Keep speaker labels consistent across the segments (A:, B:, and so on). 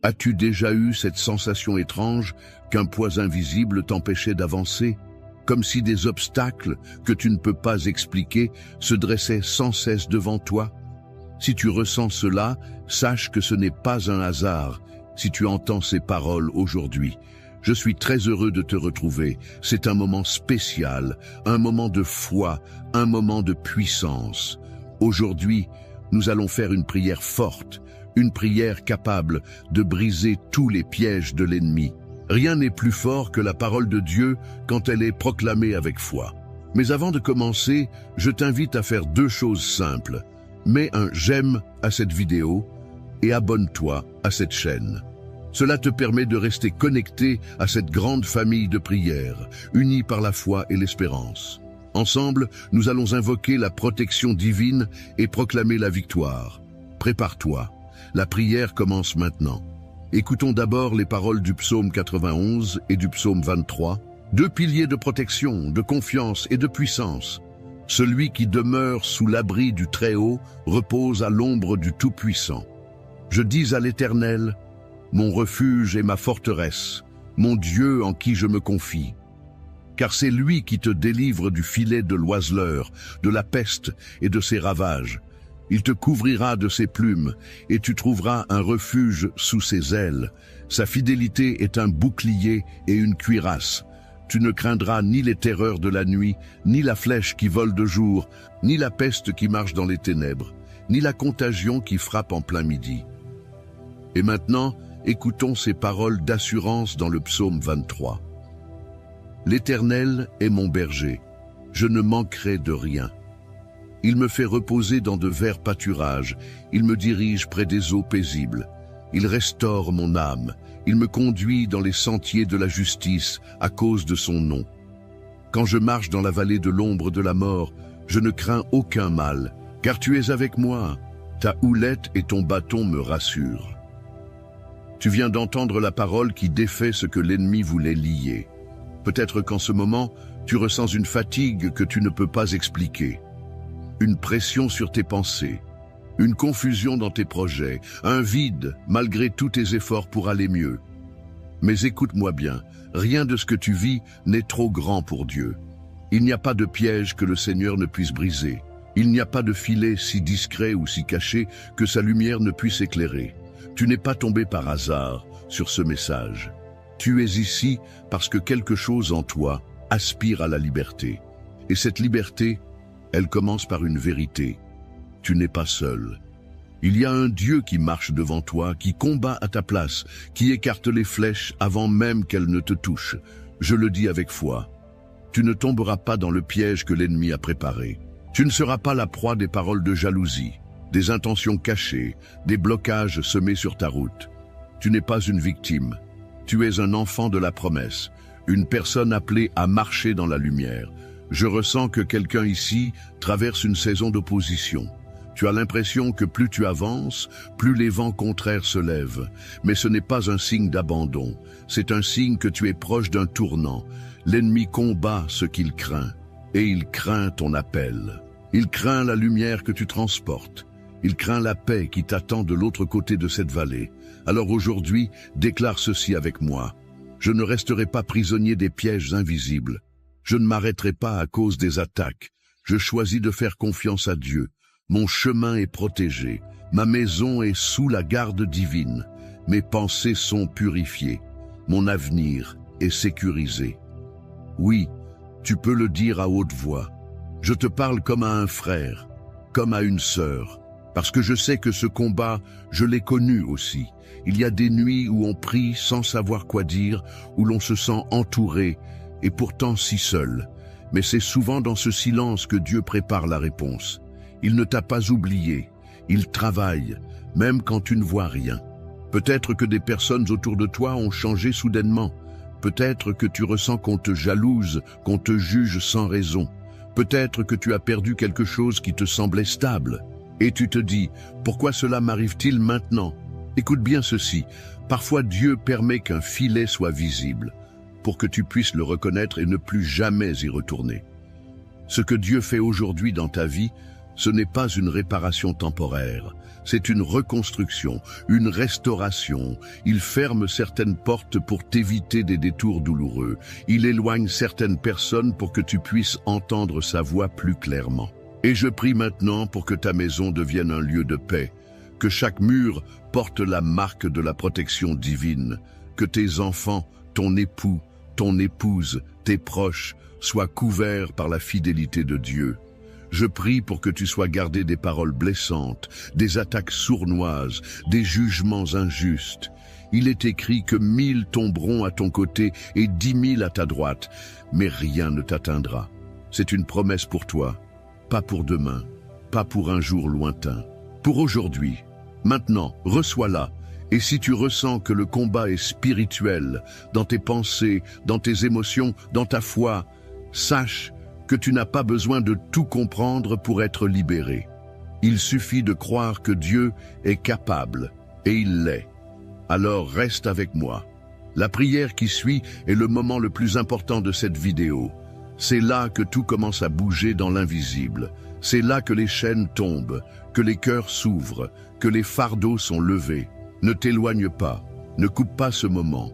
A: As-tu déjà eu cette sensation étrange qu'un poids invisible t'empêchait d'avancer, comme si des obstacles que tu ne peux pas expliquer se dressaient sans cesse devant toi? Si tu ressens cela, sache que ce n'est pas un hasard si tu entends ces paroles aujourd'hui. Je suis très heureux de te retrouver. C'est un moment spécial, un moment de foi, un moment de puissance. Aujourd'hui, nous allons faire une prière forte, une prière capable de briser tous les pièges de l'ennemi. Rien n'est plus fort que la parole de Dieu quand elle est proclamée avec foi. Mais avant de commencer, je t'invite à faire deux choses simples. Mets un j'aime à cette vidéo et abonne-toi à cette chaîne. Cela te permet de rester connecté à cette grande famille de prières, unie par la foi et l'espérance. Ensemble, nous allons invoquer la protection divine et proclamer la victoire. Prépare-toi. La prière commence maintenant. Écoutons d'abord les paroles du psaume 91 et du psaume 23, deux piliers de protection, de confiance et de puissance. Celui qui demeure sous l'abri du Très-Haut repose à l'ombre du Tout-Puissant. Je dis à l'Éternel, mon refuge et ma forteresse, mon Dieu en qui je me confie. Car c'est lui qui te délivre du filet de l'oiseleur, de la peste et de ses ravages. Il te couvrira de ses plumes, et tu trouveras un refuge sous ses ailes. Sa fidélité est un bouclier et une cuirasse. Tu ne craindras ni les terreurs de la nuit, ni la flèche qui vole de jour, ni la peste qui marche dans les ténèbres, ni la contagion qui frappe en plein midi. Et maintenant, écoutons ces paroles d'assurance dans le psaume 23. L'Éternel est mon berger, je ne manquerai de rien. Il me fait reposer dans de verts pâturages, il me dirige près des eaux paisibles. Il restaure mon âme, il me conduit dans les sentiers de la justice à cause de son nom. Quand je marche dans la vallée de l'ombre de la mort, je ne crains aucun mal, car tu es avec moi. Ta houlette et ton bâton me rassurent. Tu viens d'entendre la parole qui défait ce que l'ennemi voulait lier. Peut-être qu'en ce moment, tu ressens une fatigue que tu ne peux pas expliquer. Une pression sur tes pensées, une confusion dans tes projets, un vide malgré tous tes efforts pour aller mieux. Mais écoute-moi bien, rien de ce que tu vis n'est trop grand pour Dieu. Il n'y a pas de piège que le Seigneur ne puisse briser. Il n'y a pas de filet si discret ou si caché que sa lumière ne puisse éclairer. Tu n'es pas tombé par hasard sur ce message. Tu es ici parce que quelque chose en toi aspire à la liberté. Et cette liberté, elle commence par une vérité. Tu n'es pas seul. Il y a un Dieu qui marche devant toi, qui combat à ta place, qui écarte les flèches avant même qu'elles ne te touchent. Je le dis avec foi. Tu ne tomberas pas dans le piège que l'ennemi a préparé. Tu ne seras pas la proie des paroles de jalousie, des intentions cachées, des blocages semés sur ta route. Tu n'es pas une victime. Tu es un enfant de la promesse, une personne appelée à marcher dans la lumière. Je ressens que quelqu'un ici traverse une saison d'opposition. Tu as l'impression que plus tu avances, plus les vents contraires se lèvent. Mais ce n'est pas un signe d'abandon, c'est un signe que tu es proche d'un tournant. L'ennemi combat ce qu'il craint, et il craint ton appel. Il craint la lumière que tu transportes. Il craint la paix qui t'attend de l'autre côté de cette vallée. Alors aujourd'hui, déclare ceci avec moi. Je ne resterai pas prisonnier des pièges invisibles. Je ne m'arrêterai pas à cause des attaques. Je choisis de faire confiance à Dieu. Mon chemin est protégé. Ma maison est sous la garde divine. Mes pensées sont purifiées. Mon avenir est sécurisé. Oui, tu peux le dire à haute voix. Je te parle comme à un frère, comme à une sœur. Parce que je sais que ce combat, je l'ai connu aussi. Il y a des nuits où on prie sans savoir quoi dire, où l'on se sent entouré, et pourtant si seul. Mais c'est souvent dans ce silence que Dieu prépare la réponse. Il ne t'a pas oublié, il travaille, même quand tu ne vois rien. Peut-être que des personnes autour de toi ont changé soudainement. Peut-être que tu ressens qu'on te jalouse, qu'on te juge sans raison. Peut-être que tu as perdu quelque chose qui te semblait stable. Et tu te dis, pourquoi cela m'arrive-t-il maintenant? Écoute bien ceci, parfois Dieu permet qu'un filet soit visible, pour que tu puisses le reconnaître et ne plus jamais y retourner. Ce que Dieu fait aujourd'hui dans ta vie Ce n'est pas une réparation temporaire, c'est une reconstruction, une restauration. Il ferme certaines portes pour t'éviter des détours douloureux. Il éloigne certaines personnes pour que tu puisses entendre sa voix plus clairement. Et je prie maintenant pour que ta maison devienne un lieu de paix, que chaque mur porte la marque de la protection divine, que tes enfants, ton époux, ton épouse, tes proches soient couverts par la fidélité de Dieu. Je prie pour que tu sois gardé des paroles blessantes, des attaques sournoises, des jugements injustes. Il est écrit que 1000 tomberont à ton côté et 10 000 à ta droite, mais rien ne t'atteindra. C'est une promesse pour toi, pas pour demain, pas pour un jour lointain, pour aujourd'hui. Maintenant, reçois-la. Et si tu ressens que le combat est spirituel, dans tes pensées, dans tes émotions, dans ta foi, sache que tu n'as pas besoin de tout comprendre pour être libéré. Il suffit de croire que Dieu est capable, et il l'est. Alors reste avec moi. La prière qui suit est le moment le plus important de cette vidéo. C'est là que tout commence à bouger dans l'invisible. C'est là que les chaînes tombent, que les cœurs s'ouvrent, que les fardeaux sont levés. Ne t'éloigne pas, ne coupe pas ce moment.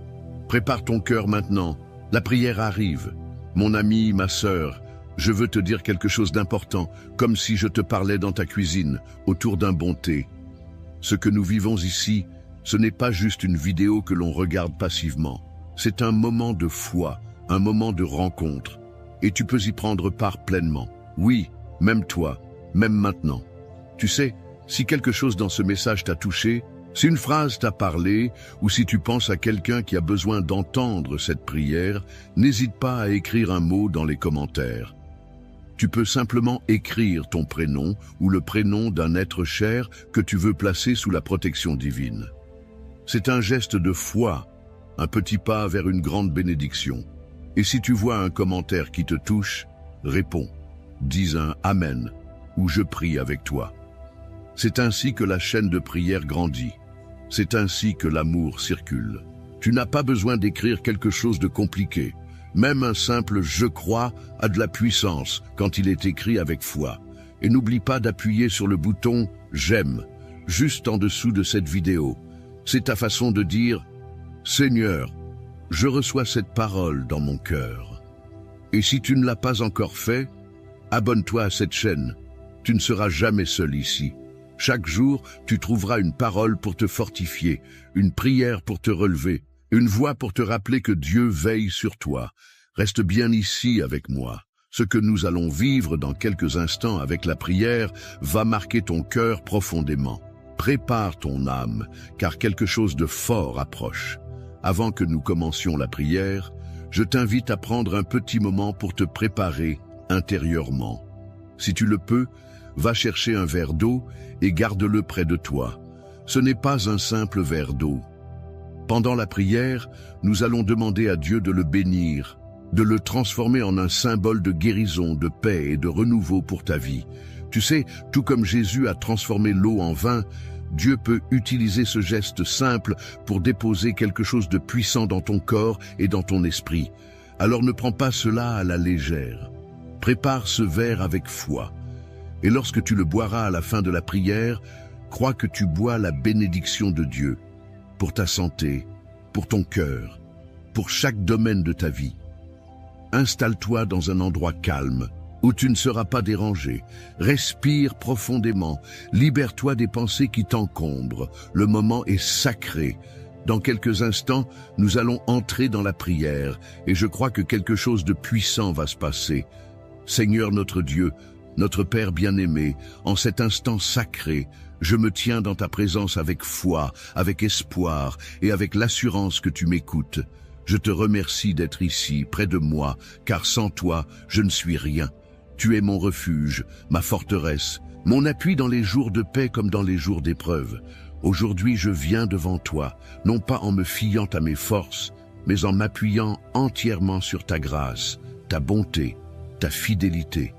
A: Prépare ton cœur maintenant, la prière arrive. Mon ami, ma sœur, je veux te dire quelque chose d'important, comme si je te parlais dans ta cuisine, autour d'un bon thé. Ce que nous vivons ici, ce n'est pas juste une vidéo que l'on regarde passivement. C'est un moment de foi, un moment de rencontre. Et tu peux y prendre part pleinement. Oui, même toi, même maintenant. Tu sais, si quelque chose dans ce message t'a touché, si une phrase t'a parlé, ou si tu penses à quelqu'un qui a besoin d'entendre cette prière, n'hésite pas à écrire un mot dans les commentaires. Tu peux simplement écrire ton prénom ou le prénom d'un être cher que tu veux placer sous la protection divine. C'est un geste de foi, un petit pas vers une grande bénédiction. Et si tu vois un commentaire qui te touche, réponds. Dis un « Amen » ou « Je prie avec toi ». C'est ainsi que la chaîne de prière grandit. C'est ainsi que l'amour circule. Tu n'as pas besoin d'écrire quelque chose de compliqué. Même un simple « je crois » a de la puissance quand il est écrit avec foi. Et n'oublie pas d'appuyer sur le bouton « j'aime » juste en dessous de cette vidéo. C'est ta façon de dire « Seigneur, je reçois cette parole dans mon cœur ». Et si tu ne l'as pas encore fait, abonne-toi à cette chaîne. Tu ne seras jamais seul ici. Chaque jour, tu trouveras une parole pour te fortifier, une prière pour te relever, une voix pour te rappeler que Dieu veille sur toi. Reste bien ici avec moi. Ce que nous allons vivre dans quelques instants avec la prière va marquer ton cœur profondément. Prépare ton âme, car quelque chose de fort approche. Avant que nous commencions la prière, je t'invite à prendre un petit moment pour te préparer intérieurement. Si tu le peux, va chercher un verre d'eau et garde-le près de toi. Ce n'est pas un simple verre d'eau. Pendant la prière, nous allons demander à Dieu de le bénir, de le transformer en un symbole de guérison, de paix et de renouveau pour ta vie. Tu sais, tout comme Jésus a transformé l'eau en vin, Dieu peut utiliser ce geste simple pour déposer quelque chose de puissant dans ton corps et dans ton esprit. Alors ne prends pas cela à la légère. Prépare ce verre avec foi. Et lorsque tu le boiras à la fin de la prière, crois que tu bois la bénédiction de Dieu pour ta santé, pour ton cœur, pour chaque domaine de ta vie. Installe-toi dans un endroit calme, où tu ne seras pas dérangé. Respire profondément, libère-toi des pensées qui t'encombrent. Le moment est sacré. Dans quelques instants, nous allons entrer dans la prière, et je crois que quelque chose de puissant va se passer. Seigneur notre Dieu, notre Père bien-aimé, en cet instant sacré, je me tiens dans ta présence avec foi, avec espoir et avec l'assurance que tu m'écoutes. Je te remercie d'être ici, près de moi, car sans toi, je ne suis rien. Tu es mon refuge, ma forteresse, mon appui dans les jours de paix comme dans les jours d'épreuve. Aujourd'hui, je viens devant toi, non pas en me fiant à mes forces, mais en m'appuyant entièrement sur ta grâce, ta bonté, ta fidélité.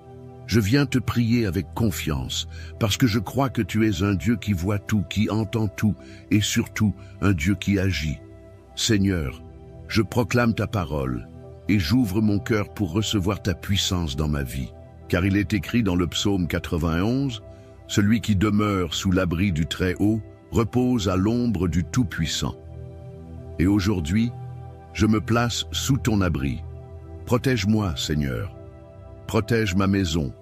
A: Je viens te prier avec confiance, parce que je crois que tu es un Dieu qui voit tout, qui entend tout, et surtout un Dieu qui agit. Seigneur, je proclame ta parole, et j'ouvre mon cœur pour recevoir ta puissance dans ma vie. car il est écrit dans le psaume 91, « Celui qui demeure sous l'abri du Très-Haut repose à l'ombre du Tout-Puissant. » Et aujourd'hui, je me place sous ton abri. Protège-moi, Seigneur. Protège ma maison.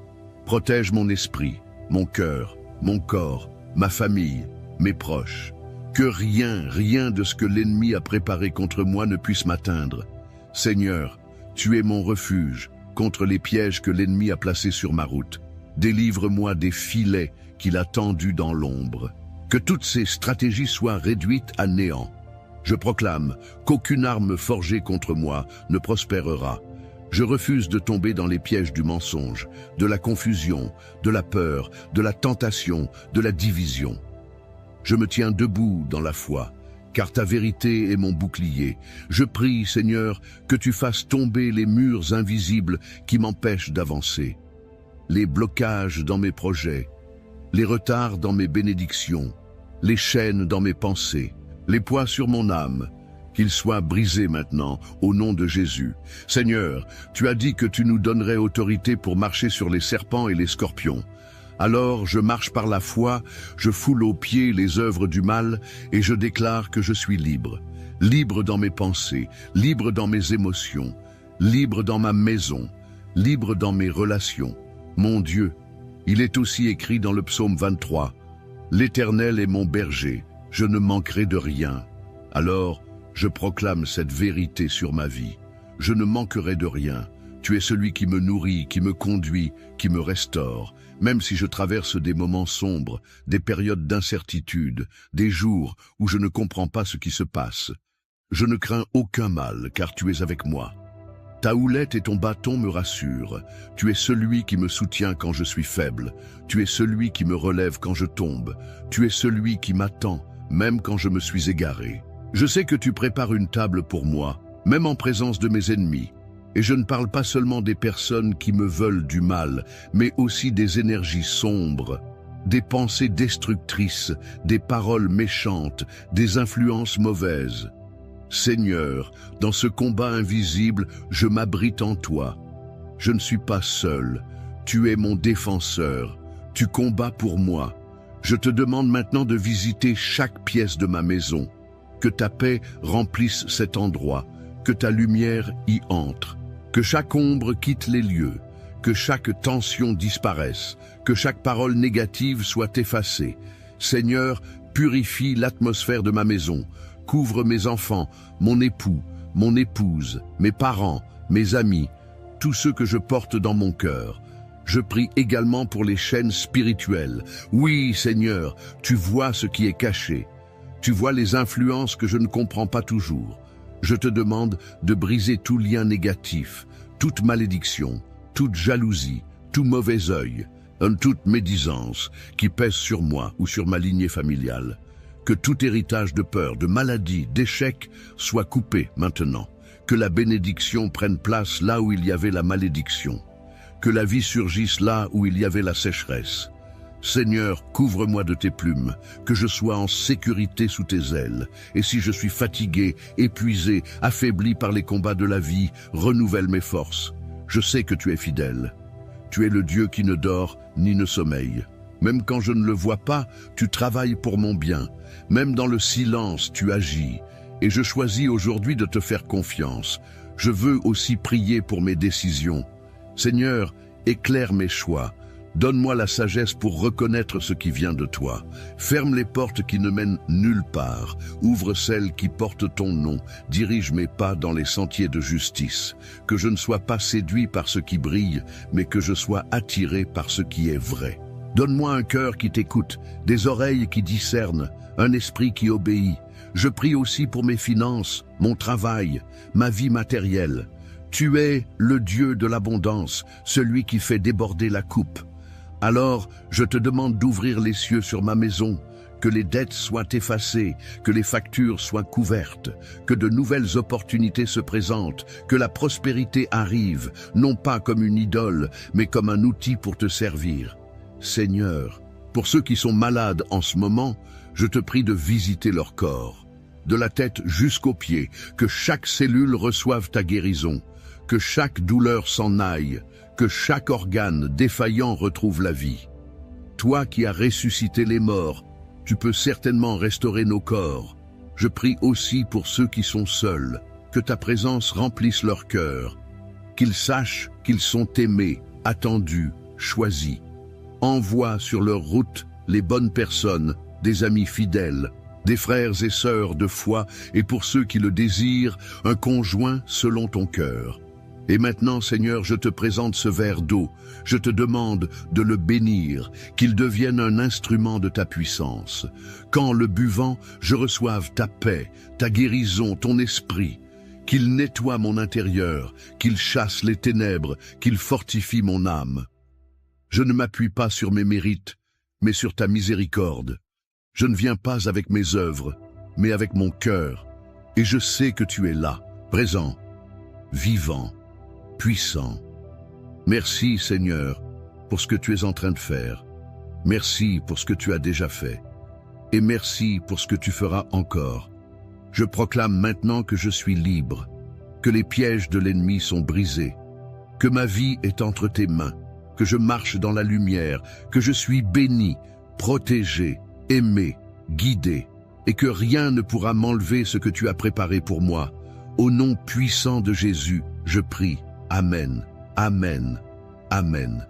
A: Protège mon esprit, mon cœur, mon corps, ma famille, mes proches. Que rien de ce que l'ennemi a préparé contre moi ne puisse m'atteindre. Seigneur, tu es mon refuge contre les pièges que l'ennemi a placés sur ma route. Délivre-moi des filets qu'il a tendus dans l'ombre. Que toutes ces stratégies soient réduites à néant. Je proclame qu'aucune arme forgée contre moi ne prospérera. Je refuse de tomber dans les pièges du mensonge, de la confusion, de la peur, de la tentation, de la division. Je me tiens debout dans la foi, car ta vérité est mon bouclier. Je prie, Seigneur, que tu fasses tomber les murs invisibles qui m'empêchent d'avancer, les blocages dans mes projets, les retards dans mes bénédictions, les chaînes dans mes pensées, les poids sur mon âme, qu'ils soient brisés maintenant, au nom de Jésus. Seigneur, tu as dit que tu nous donnerais autorité pour marcher sur les serpents et les scorpions. Alors je marche par la foi, je foule aux pieds les œuvres du mal et je déclare que je suis libre. Libre dans mes pensées, libre dans mes émotions, libre dans ma maison, libre dans mes relations. Mon Dieu, il est aussi écrit dans le psaume 23, « L'Éternel est mon berger, je ne manquerai de rien. » Alors, je proclame cette vérité sur ma vie. Je ne manquerai de rien. Tu es celui qui me nourrit, qui me conduit, qui me restaure. Même si je traverse des moments sombres, des périodes d'incertitude, des jours où je ne comprends pas ce qui se passe. Je ne crains aucun mal, car tu es avec moi. Ta houlette et ton bâton me rassurent. Tu es celui qui me soutient quand je suis faible. Tu es celui qui me relève quand je tombe. Tu es celui qui m'attend, même quand je me suis égaré. Je sais que tu prépares une table pour moi, même en présence de mes ennemis. Et je ne parle pas seulement des personnes qui me veulent du mal, mais aussi des énergies sombres, des pensées destructrices, des paroles méchantes, des influences mauvaises. Seigneur, dans ce combat invisible, je m'abrite en toi. Je ne suis pas seul. Tu es mon défenseur. Tu combats pour moi. Je te demande maintenant de visiter chaque pièce de ma maison. Que ta paix remplisse cet endroit, que ta lumière y entre. Que chaque ombre quitte les lieux, que chaque tension disparaisse, que chaque parole négative soit effacée. Seigneur, purifie l'atmosphère de ma maison, couvre mes enfants, mon époux, mon épouse, mes parents, mes amis, tous ceux que je porte dans mon cœur. Je prie également pour les chaînes spirituelles. Oui, Seigneur, tu vois ce qui est caché. Tu vois les influences que je ne comprends pas toujours. Je te demande de briser tout lien négatif, toute malédiction, toute jalousie, tout mauvais œil, toute médisance qui pèse sur moi ou sur ma lignée familiale. Que tout héritage de peur, de maladie, d'échec soit coupé maintenant. Que la bénédiction prenne place là où il y avait la malédiction. Que la vie surgisse là où il y avait la sécheresse. Seigneur, couvre-moi de tes plumes, que je sois en sécurité sous tes ailes. Et si je suis fatigué, épuisé, affaibli par les combats de la vie, renouvelle mes forces. Je sais que tu es fidèle. Tu es le Dieu qui ne dort ni ne sommeille. Même quand je ne le vois pas, tu travailles pour mon bien. Même dans le silence, tu agis. Et je choisis aujourd'hui de te faire confiance. Je veux aussi prier pour mes décisions. Seigneur, éclaire mes choix. Donne-moi la sagesse pour reconnaître ce qui vient de toi. Ferme les portes qui ne mènent nulle part. Ouvre celles qui portent ton nom. Dirige mes pas dans les sentiers de justice. Que je ne sois pas séduit par ce qui brille, mais que je sois attiré par ce qui est vrai. Donne-moi un cœur qui t'écoute, des oreilles qui discernent, un esprit qui obéit. Je prie aussi pour mes finances, mon travail, ma vie matérielle. Tu es le Dieu de l'abondance, celui qui fait déborder la coupe. Alors, je te demande d'ouvrir les cieux sur ma maison, que les dettes soient effacées, que les factures soient couvertes, que de nouvelles opportunités se présentent, que la prospérité arrive, non pas comme une idole, mais comme un outil pour te servir. Seigneur, pour ceux qui sont malades en ce moment, je te prie de visiter leur corps, de la tête jusqu'aux pieds, que chaque cellule reçoive ta guérison, que chaque douleur s'en aille, que chaque organe défaillant retrouve la vie. Toi qui as ressuscité les morts, tu peux certainement restaurer nos corps. Je prie aussi pour ceux qui sont seuls, que ta présence remplisse leur cœur, qu'ils sachent qu'ils sont aimés, attendus, choisis. Envoie sur leur route les bonnes personnes, des amis fidèles, des frères et sœurs de foi, et pour ceux qui le désirent, un conjoint selon ton cœur. Et maintenant, Seigneur, je te présente ce verre d'eau. Je te demande de le bénir, qu'il devienne un instrument de ta puissance. Qu'en le buvant, je reçoive ta paix, ta guérison, ton esprit. Qu'il nettoie mon intérieur, qu'il chasse les ténèbres, qu'il fortifie mon âme. Je ne m'appuie pas sur mes mérites, mais sur ta miséricorde. Je ne viens pas avec mes œuvres, mais avec mon cœur. Et je sais que tu es là, présent, vivant, puissant. Merci, Seigneur, pour ce que tu es en train de faire. Merci pour ce que tu as déjà fait. Et merci pour ce que tu feras encore. Je proclame maintenant que je suis libre, que les pièges de l'ennemi sont brisés, que ma vie est entre tes mains, que je marche dans la lumière, que je suis béni, protégé, aimé, guidé, et que rien ne pourra m'enlever ce que tu as préparé pour moi. Au nom puissant de Jésus, je prie. Amen, amen, amen.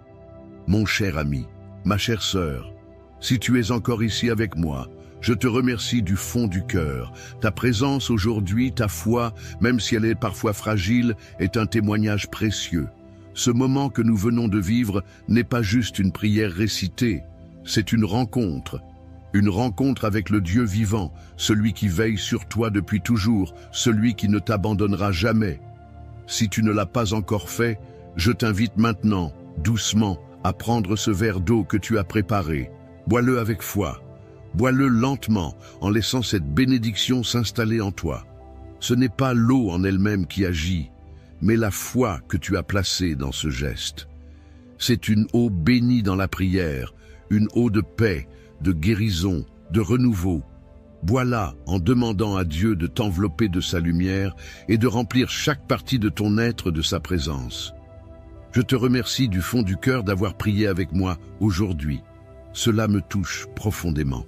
A: Mon cher ami, ma chère sœur, si tu es encore ici avec moi, je te remercie du fond du cœur. Ta présence aujourd'hui, ta foi, même si elle est parfois fragile, est un témoignage précieux. Ce moment que nous venons de vivre n'est pas juste une prière récitée, c'est une rencontre avec le Dieu vivant, celui qui veille sur toi depuis toujours, celui qui ne t'abandonnera jamais. Si tu ne l'as pas encore fait, je t'invite maintenant, doucement, à prendre ce verre d'eau que tu as préparé. Bois-le avec foi. Bois-le lentement, en laissant cette bénédiction s'installer en toi. Ce n'est pas l'eau en elle-même qui agit, mais la foi que tu as placée dans ce geste. C'est une eau bénie dans la prière, une eau de paix, de guérison, de renouveau. Bois-la en demandant à Dieu de t'envelopper de sa lumière et de remplir chaque partie de ton être de sa présence. Je te remercie du fond du cœur d'avoir prié avec moi aujourd'hui. Cela me touche profondément.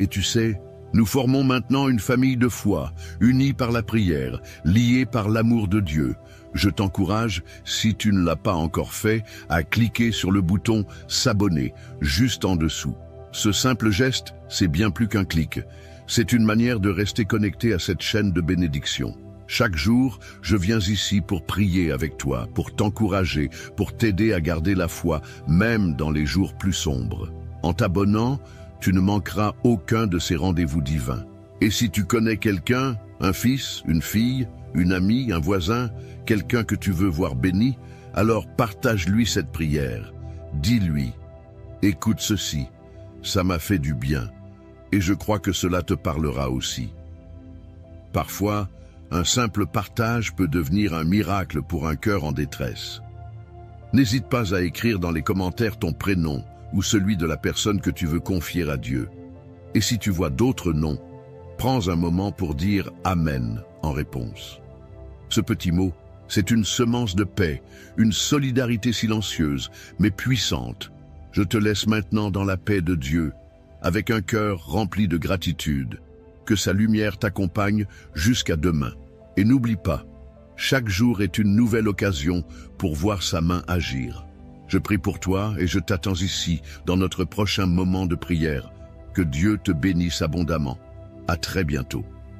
A: Et tu sais, nous formons maintenant une famille de foi, unie par la prière, liée par l'amour de Dieu. Je t'encourage, si tu ne l'as pas encore fait, à cliquer sur le bouton « S'abonner » juste en dessous. Ce simple geste, c'est bien plus qu'un clic. C'est une manière de rester connecté à cette chaîne de bénédiction. Chaque jour, je viens ici pour prier avec toi, pour t'encourager, pour t'aider à garder la foi, même dans les jours plus sombres. En t'abonnant, tu ne manqueras aucun de ces rendez-vous divins. Et si tu connais quelqu'un, un fils, une fille, une amie, un voisin, quelqu'un que tu veux voir béni, alors partage-lui cette prière. Dis-lui, écoute ceci. Ça m'a fait du bien, et je crois que cela te parlera aussi. Parfois, un simple partage peut devenir un miracle pour un cœur en détresse. N'hésite pas à écrire dans les commentaires ton prénom ou celui de la personne que tu veux confier à Dieu. Et si tu vois d'autres noms, prends un moment pour dire « Amen » en réponse. Ce petit mot, c'est une semence de paix, une solidarité silencieuse, mais puissante. Je te laisse maintenant dans la paix de Dieu, avec un cœur rempli de gratitude. Que sa lumière t'accompagne jusqu'à demain. Et n'oublie pas, chaque jour est une nouvelle occasion pour voir sa main agir. Je prie pour toi et je t'attends ici, dans notre prochain moment de prière. Que Dieu te bénisse abondamment. À très bientôt.